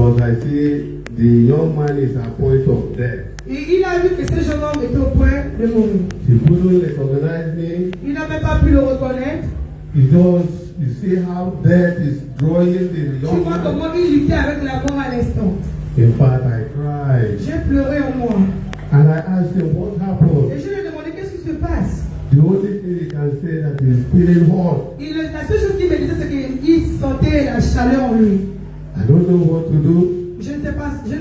Because I see the young man is at point of death. Et il a vu que ce jeune homme était au point de mourir. He couldn't recognize me. Il n'avait pas pu le reconnaître. Because you see how death is drawing the Tu young vois man. comment il luttait avec la mort à l'instant. In fact, I cried. J'ai pleuré en moi. And I asked him, what Et happened? je lui ai demandé qu'est-ce qui se passe. The only thing he can say that he's feeling hot. La seule chose qu'il me disait, c'est qu'il sentait la chaleur en lui. I don't know what to do. Je ne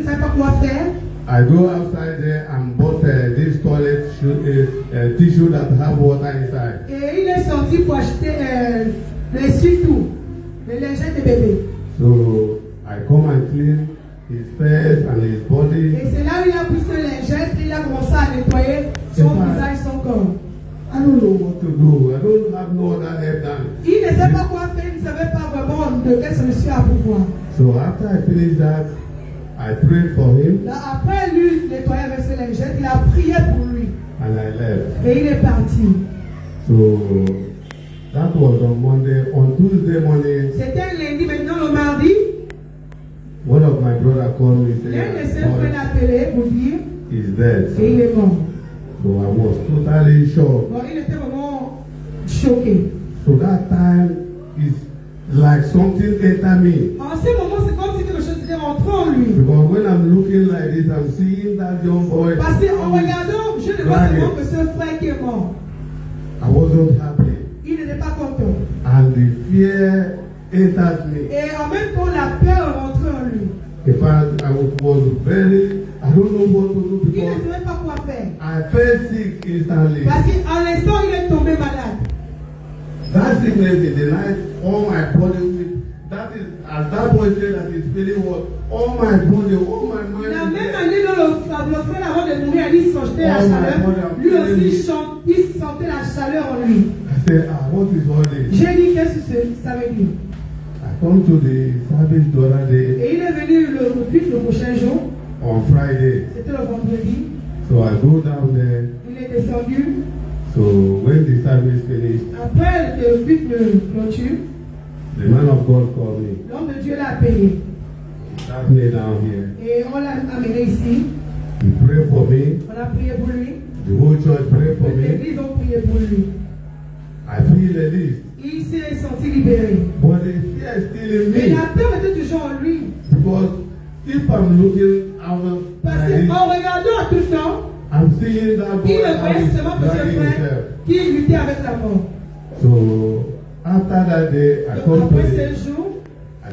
savais pas quoi faire. I go outside there and bought this toilet tissue that have water inside. Et il est sorti pour acheter l'essuie-tout, les lingettes de bébé. So I come and clean his face and his body. Et c'est là où il a pris ses lingettes et il a commencé à nettoyer son visage, son corps. I don't know what to do. I don't have no other help than. Il ne sait pas quoi faire, il ne savait pas vraiment de quelle solution à pouvoir. So after I finished that, I prayed for him. Là, après lui nettoyer avec ses lingettes, il a prié pour lui. And I left. Et il est parti. So that was on Monday. On Tuesday morning, C'était un lundi, maintenant le mardi. one of my brother called me L'un de ses saying, frères l'a appelé pour dire he's dead. et il est mort. So I was totally shocked. Bon, il était vraiment choqué. So that time is like something entered me. En ce moment, c'est comme si quelque chose était rentré en lui. Because when I'm looking like this, I'm seeing that young boy. Parce qu'en regardant, je ne vois seulement que ce frère qui est mort. I wasn't happy. Il n'était pas content. And the fear entered me. Et en même temps, la peur est rentrée en lui. In fact, I don't know what to do Il ne because savait pas quoi faire. I felt sick instantly. Parce qu'à l'instant, il est tombé malade. That sickness in the night, all my body with that is as that boy said that he's feeling what all my body, all my mind. La même année dont le frère avant de mourir, il sentait la chaleur. Lui aussi, il sentait la chaleur en lui. I said, what is all this? J'ai dit, qu'est-ce que ça veut dire? I come to the service the other day Et il est venu le prochain jour. on Friday. C'était le vendredi. So I go down there. Il est descendu. So when the service finished, Après le but de clôture, the man of God called me. l'homme de Dieu l'a appelé. He sat me down here. Et on l'a amené ici. He prayed for me. On a prié pour lui. The whole church prayed for me. L'église a prié pour lui. I feel released. Il s'est senti libéré. But the fear is still in Mais me. la peur était toujours en lui. Because if I'm looking out Parce like qu'en this, regardant à tout le temps, I'm seeing that il boy ne how voyait he's seulement que ce dragging frère himself. qui luttait avec la mort. So after that day, I Donc come après 7 jours,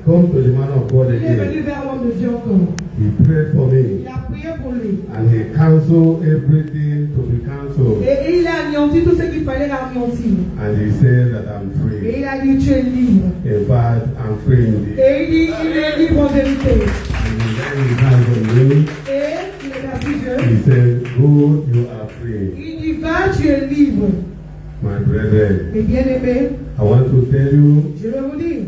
to the man of God il est again. venu vers l'homme de Dieu encore. He prayed for me Il a prié pour lui. and he canceled everything to be cancelled. Et il a anéanti tout ce qu'il fallait anéantir. And he said that I'm Et free. il a dit, tu es libre. In fact, I'm free indeed. Et il dit, il est libre en vérité. And he laid his hands on me. Et il est merci Dieu. He said, go, you are free. Il dit, va, tu es libre. My brethren, Et bien aimé, I want to tell you, je vais vous dire,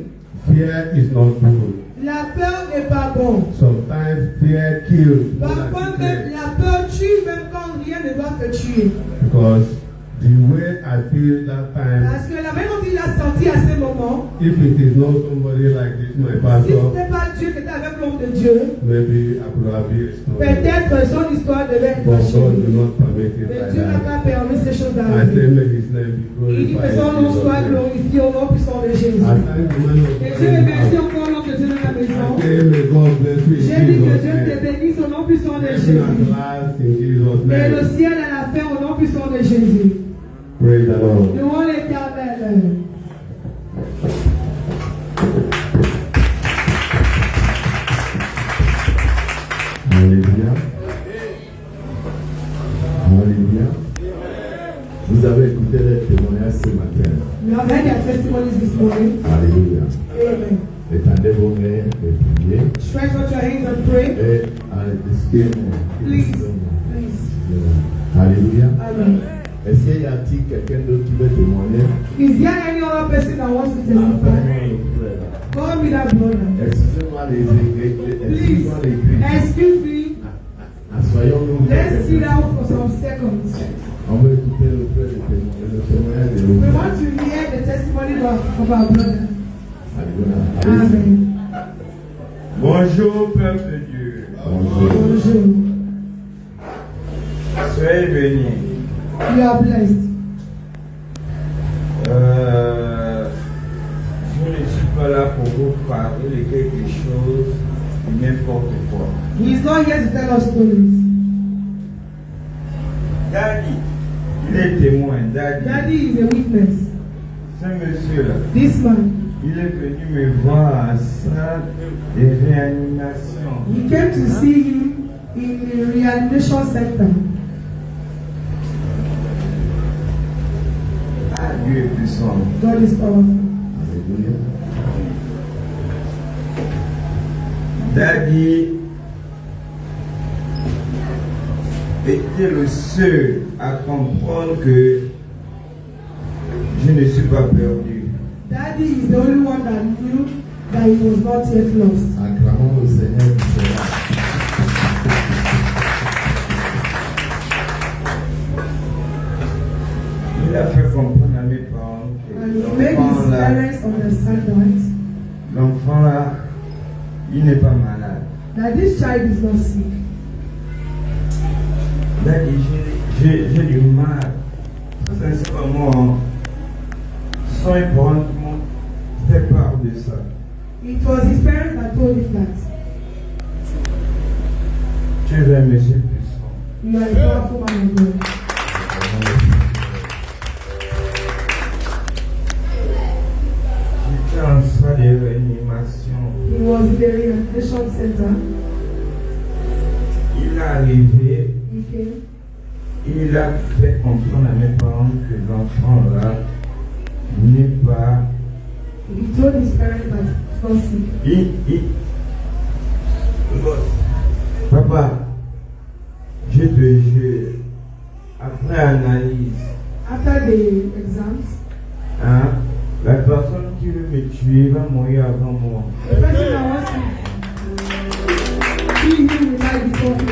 fear is not good. la peur n'est pas bon. Sometimes fear kills more than Parfois même, sickness. la peur tue même quand rien ne doit te tuer. Because the way I feel that time, Parce que la même dont il a senti à ce moment, if it is not somebody like this, my si ce pastor, n'est pas Dieu qui était avec l'homme de Dieu, maybe I could have been restored. peut-être son histoire devait être But God achevée. will not permit it Mais like Dieu n'a that. pas permis ces choses I say, d'arriver. may His name be Il dit que glorified. son in nom Jesus' soit name. glorifié au nom puissant de Jésus. I thank the man of Et God je in the remercie house. encore l'homme de Dieu dans la maison. I say, may God bless you in J'ai dit que Jesus' Dieu te name. bénisse au nom puissant de Heaven Jésus. at last in Jesus' Et le name. ciel à la fin au nom puissant de Jésus. Praise the Lord. Louons l'Éternel. Alléluia. Alléluia. Vous avez écouté les témoignages ce matin. You have heard their testimonies this morning. Alléluia. Amen. Étendez vos mains et priez. Stretch out your hands and pray. Et disquez-moi. Please. Please. Alléluia. Amen. Est-ce qu'il y a-t-il quelqu'un d'autre qui veut témoigner? Is there any other person that wants to testify? Appelle-moi le frère. Call me that brother. Excusez-moi les Please, cris. excuse me. Assoyons-nous. Let's sit down for some seconds. On veut écouter le frère le témoignage de We l'autre. want to hear the testimony of our brother. Alléluia. Amen. Bonjour, peuple de Dieu. Bonjour. Soyez bénis. You are blessed. Je ne suis pas là pour vous parler de quelque chose, n'importe quoi. He is not here to tell us stories. Daddy, il est témoin. Daddy is a witness. Ce monsieur-là, This man, il est venu me voir en salle de réanimation. he came to see him in the reanimation center. Ah, Dieu est puissant. God is powerful. Daddy était le seul à comprendre que je ne suis pas perdu. Daddy is the only one that knew that he was not yet lost. Acclamons le Seigneur du Seigneur. Il a fait comprendre à mes parents And he que made his parents understand that l'enfant là, il n'est pas malade. this child is not sick. Daddy, j'ai du mal. Sincèrement, sans mes parents qui m'ont fait part de ça. It was his parents that told him that. Tu es un monsieur puissant. You are a powerful man of God. J'étais en salle de réanimation. He was in the reanimation center. Il est arrivé, He came. il a fait comprendre à mes parents que l'enfant là n'est pas. He told his parents that he's not sick. Papa, je te jure, après analyse, After the exams, hein, la personne qui veut me tuer va mourir avant moi. the person that wants to kill him will die before him.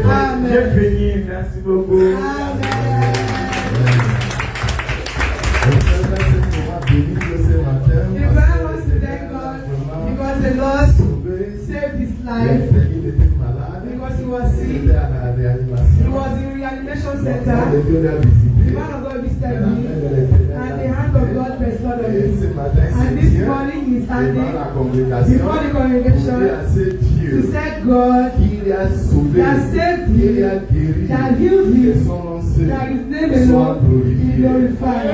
Amen. J'ai fini, merci beaucoup. Amen. The man wants to thank God because the Lord saved his life because he was sick. He was in reanimation center. The man of God visited him, and the hand of God restored on him. And this morning he is standing before the congregation to thank God that saved him, that healed him, that his name alone is glorified.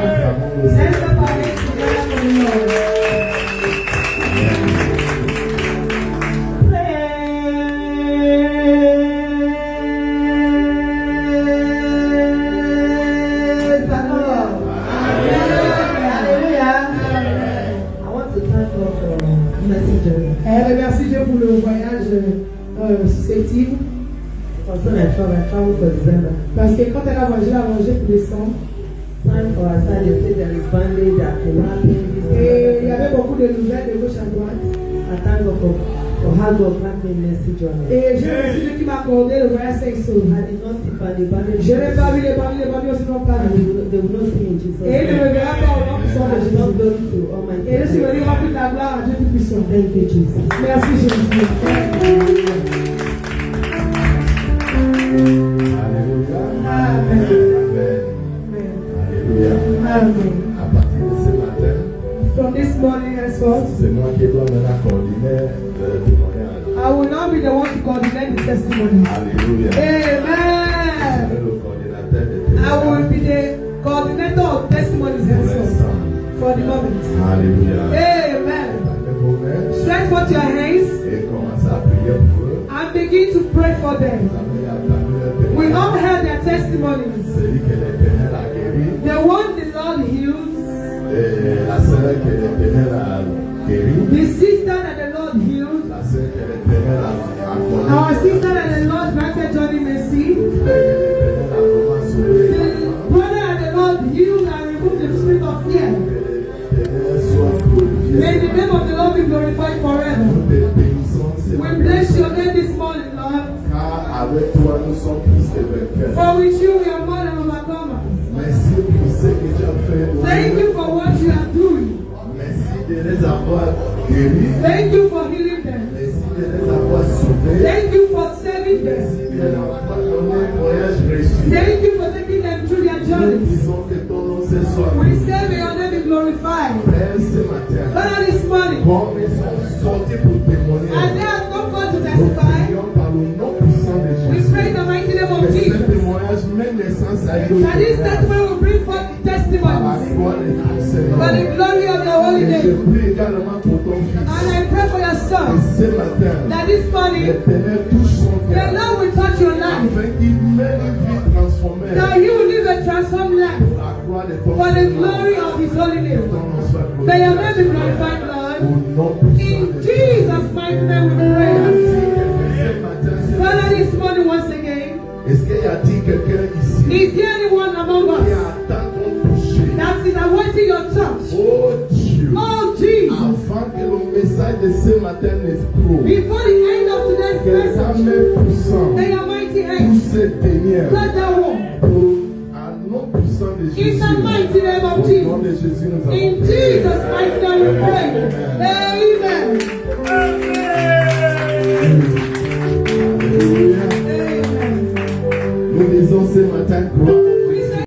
Let's separate together for the Lord. Merci Dieu pour le voyage susceptible. Parce que quand elle a mangé pour décembre. Et il y avait beaucoup de nouvelles de gauche à droite. Et j'ai reçu Dieu qui m'a accordé le voyage sexuel. Je n'ai pas vu les bandits aussi n'ont pas vu. Et il ne me verra pas au nom puissant de Jésus. Et je suis venu remplir ta gloire à Dieu Tout-Puissant. Merci Jésus. Alléluia. Amen. Amen. À partir de ce matin, From this morning henceforth, c'est moi qui dois maintenant coordonner le témoignage. I will not be the one to coordinate the testimony. Alléluia. Amen. Je serai le coordinateur des I témoignages. will be the coordinator of testimonies henceforth. For the moment. Alléluia. Amen. Tendez vos mains Stretch forth your hands et commencez à prier pour eux. and begin to pray for Vous them. avez entendu leur We all témoignage. heard their testimonies. Celui que l'Éternel a guéri, The one the Lord healed, et la sœur que l'Éternel a guéri, the sister that the Lord healed, la sœur que l'Éternel a accordé, our sister that the Lord granted Johnny mercy, le frère que l'Éternel a vraiment sauvé. the brother that the Lord healed and removed the spirit of fear. Que l'Éternel soit glorifié. May the name of the Lord be glorified forever. Nous te bénissons, We Seigneur. bless your name this morning, Lord. Car avec toi, nous sommes plus que vainqueurs. For with you we are more than overcomers. Merci pour ce que tu as fait. Thank you for what you are doing. Merci de les avoir guéris. Thank you for healing them. Merci de les avoir sauvés. Thank you for saving Merci them. de leur avoir donné un voyage réussi. Thank you for taking them through their Nous journeys. disons que ton nom ce soir. We say may your name be glorified. Père, ce matin, Father, this morning, comme ils sont sortis pour témoigner, as they have come forth to nous testify, prions par le nom puissant de we Jésus. pray in the mighty name of Que ce Jesus. témoignage mène naissance à une That this testimony will bring forth à la testimonies gloire de ton Seigneur. for the glory of your holy Et je name. prie également pour ton And fils. I pray for your Et son, ce matin, that this morning, l'Éternel touche son the cœur Lord will touch your life, afin qu'il mène une vie transformée that you will live a transformed life pour la gloire de ton for the Seigneur. glory of his holy Que name. ton nom soit May your name be glorifié. glorified, Lord. Au nom puissant In de Jesus' mighty name we pray. Ce matin, Father, this morning once again, est-ce qu'il y a-t-il quelqu'un ici is there anyone among qui us attend ton toucher? that is awaiting your touch? Oh Dieu, Oh Jesus, avant que le message de ce matin n'explose, before the end of today's que ta message, main puissante may your mighty touche hand cette dernière. let that walk. À nom puissant de In Jésus. the mighty name of Au nom de Jesus. Jésus, nous avons In prié. Jesus' mighty name we pray. Amen. Alléluia. Amen. Nous disons ce matin, gloire